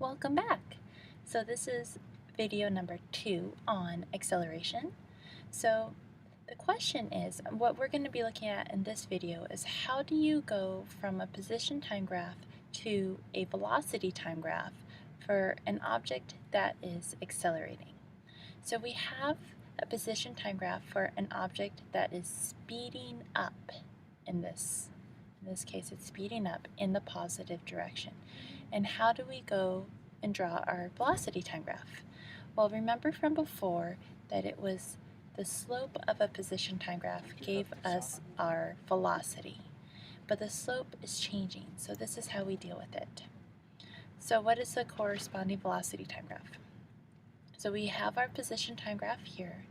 Welcome back. So this is video number 2 on acceleration. So the question is, what we're going to be looking at in this video is how do you go from a position time graph to a velocity time graph for an object that is accelerating. So we have a position time graph for an object that is speeding up in this case it's speeding up in the positive direction. And how do we go and draw our velocity time graph? Well, remember from before that it was the slope of a position time graph gave us our velocity, but the slope is changing, so this is how we deal with it. So what is the corresponding velocity time graph? So we have our position time graph here,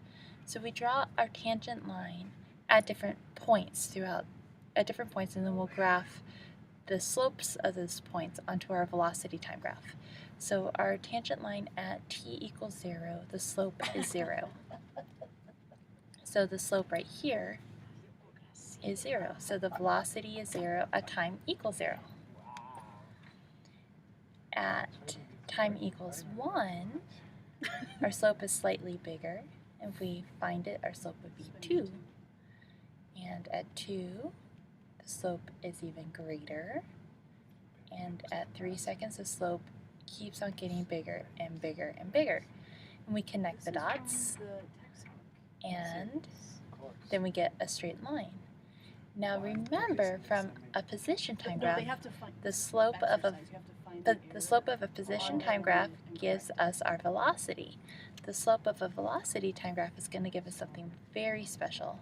so we draw our tangent line at different points and then we'll graph the slopes of those points onto our velocity time graph. So our tangent line at t equals 0, the slope is 0. So the slope right here is 0. So the velocity is 0 at time equals 0. At time equals 1, our slope is slightly bigger. If we find it, our slope would be 2. And at 2, the slope is even greater, and at 3 seconds the slope keeps on getting bigger and bigger and bigger. And we connect the dots, and then we get a straight line. Now remember, from a position time graph, the slope of a position time graph gives us our velocity. The slope of a velocity time graph is going to give us something very special.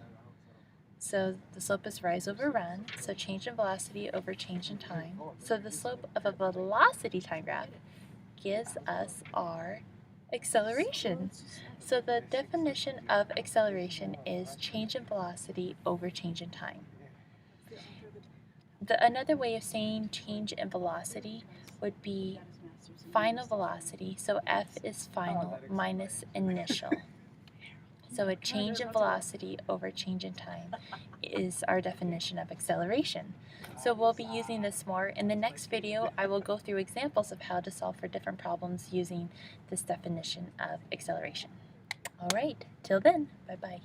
So the slope is rise over run, so change in velocity over change in time. So the slope of a velocity time graph gives us our acceleration. So the definition of acceleration is change in velocity over change in time. Another way of saying change in velocity would be final velocity, so F is final minus initial. So a change in velocity over change in time is our definition of acceleration. So we'll be using this more. In the next video, I will go through examples of how to solve for different problems using this definition of acceleration. All right, till then, bye-bye.